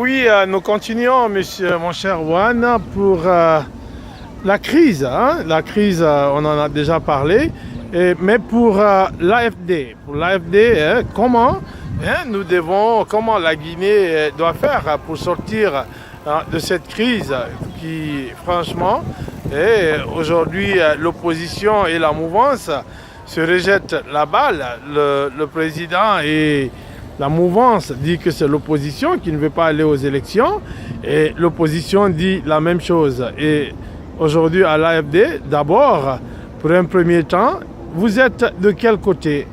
Oui, nous continuons, mon cher Juan, pour la crise. La crise, on en a déjà parlé. Mais pour l'AFD, comment comment la Guinée doit faire pour sortir de cette crise qui, franchement, aujourd'hui, l'opposition et la mouvance se rejettent la balle. Le président et la mouvance dit que c'est l'opposition qui ne veut pas aller aux élections et l'opposition dit la même chose. Et aujourd'hui à l'AFD, d'abord, pour un premier temps, vous êtes de quel côté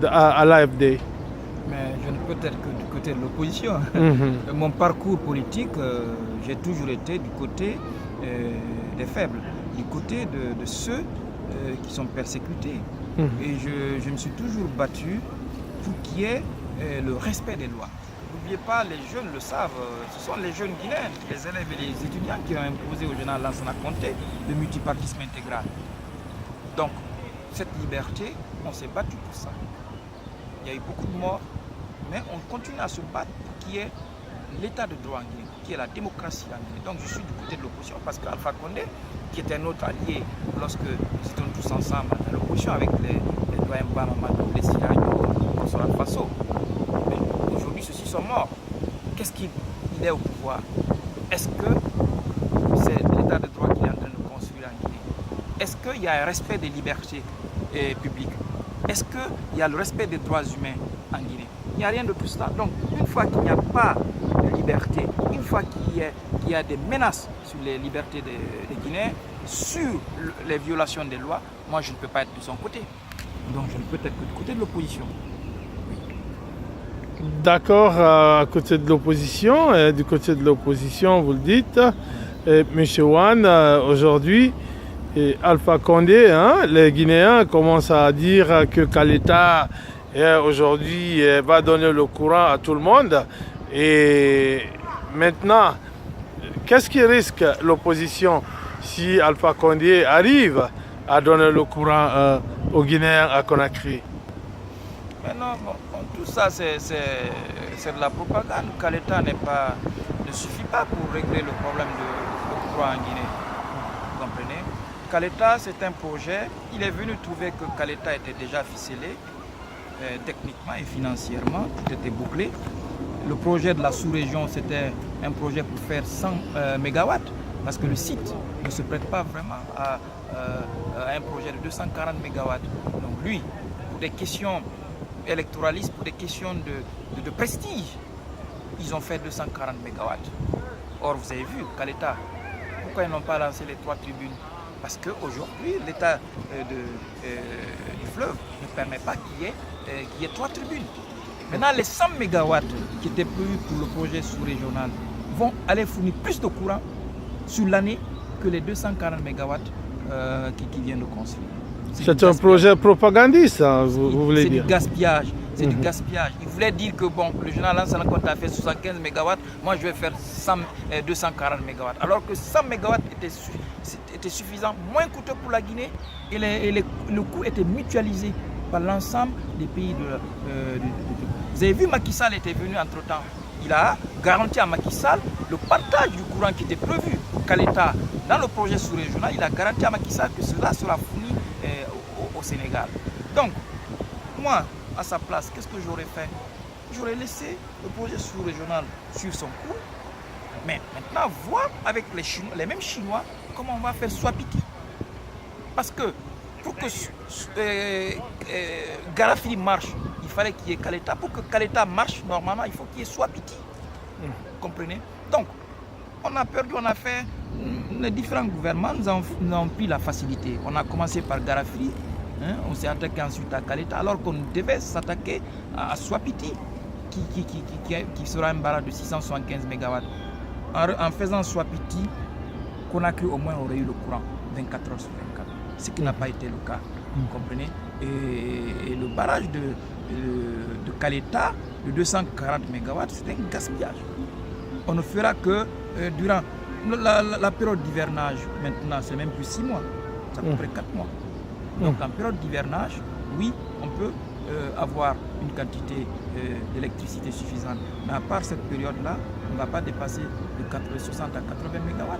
à l'AFD? Mais je ne peux être que du côté de l'opposition. Mon parcours politique, j'ai toujours été du côté des faibles, du côté de ceux qui sont persécutés. Et je me suis toujours battu pour qu'il y ait le respect des lois. N'oubliez pas, les jeunes le savent, ce sont les jeunes guinéens, les élèves et les étudiants qui ont imposé au général Lansana Conté le multipartisme intégral. Donc, cette liberté, on s'est battu pour ça. Il y a eu beaucoup de morts, mais on continue à se battre pour qu'il y ait l'état de droit en Guinée, qui est la démocratie en Guinée. Donc je suis du côté de l'opposition parce qu'Alpha Condé, qui était notre allié lorsque nous étions tous ensemble à l'opposition avec les doyens Bamamadou, les Siragnot, Consort Faso. Mais aujourd'hui, ceux-ci sont morts. Qu'est-ce qu'il est au pouvoir? Est-ce que c'est l'état de droit qu'il est en train de construire en Guinée? Est-ce qu'il y a un respect des libertés publiques? Est-ce qu'il y a le respect des droits humains en Guinée? Il n'y a rien de tout cela. Donc, une fois qu'il n'y a pas de liberté, une fois qu'il y a des menaces sur les libertés des Guinéens, sur les violations des lois, moi je ne peux pas être de son côté. Donc je ne peux être que du côté de l'opposition. D'accord, à côté de l'opposition, du côté de l'opposition, vous le dites, Monsieur Juan, aujourd'hui, Alpha Condé, les Guinéens commencent à dire que Kaleta aujourd'hui va donner le courant à tout le monde. Et maintenant, qu'est-ce qui risque l'opposition si Alpha Condé arrive à donner le courant aux Guinéens à Conakry? Mais non, tout ça c'est de la propagande. Kaleta ne suffit pas pour régler le problème de courant en Guinée. Vous comprenez? Kaleta, c'est un projet. Il est venu trouver que Kaleta était déjà ficelé, techniquement et financièrement, tout était bouclé. Le projet de la sous-région, c'était un projet pour faire 100 MW, parce que le site ne se prête pas vraiment à un projet de 240 MW. Donc lui, pour des questions électoralistes, pour des questions de prestige, ils ont fait 240 MW. Or, vous avez vu, Kaleta, pourquoi ils n'ont pas lancé les 3 tribunes? Parce qu'aujourd'hui, l'état du fleuve ne permet pas qu'il y ait 3 tribunes. Maintenant, les 100 MW qui étaient prévus pour le projet sous-régional vont aller fournir plus de courant sur l'année que les 240 MW qui viennent de construire. C'est un projet propagandiste, vous voulez dire? C'est du gaspillage. C'est du gaspillage. Il voulait dire que bon, le général Lansana Conté a fait 75 MW, moi je vais faire 240 MW. Alors que 100 MW était suffisant, moins coûteux pour la Guinée et le coût était mutualisé par l'ensemble des pays Vous avez vu, Macky Sall était venu entre-temps. Il a garanti à Macky Sall le partage du courant qui était prévu pour Kaleta dans le projet sous-régional. Il a garanti à Macky Sall que cela sera fourni au Sénégal. Donc, moi, à sa place, qu'est-ce que j'aurais fait? J'aurais laissé le projet sous-régional suivre son cours, mais maintenant voir avec les mêmes Chinois comment on va faire Swapiti. Parce que pour que Garafili marche, il fallait qu'il y ait Kaleta. Pour que Kaleta marche, normalement, il faut qu'il y ait Swapiti. Vous comprenez? Donc, on a perdu, on a fait... Les différents gouvernements nous ont pris la facilité. On a commencé par Garafili, on s'est attaqué ensuite à Kaleta, alors qu'on devait s'attaquer à Swapiti, qui sera un barrage de 675 MW. En faisant Swapiti, Conakry au moins aurait eu le courant 24 heures sur 24, ce qui n'a pas été le cas. Vous comprenez? Et le barrage de Kaleta de 240 MW, c'est un gaspillage. On ne fera que durant la période d'hivernage, maintenant c'est même plus 6 mois, c'est à peu près 4 mois. Donc en période d'hivernage, oui, on peut avoir une quantité d'électricité suffisante. Mais à part cette période-là, on ne va pas dépasser de 60 à 80 MW.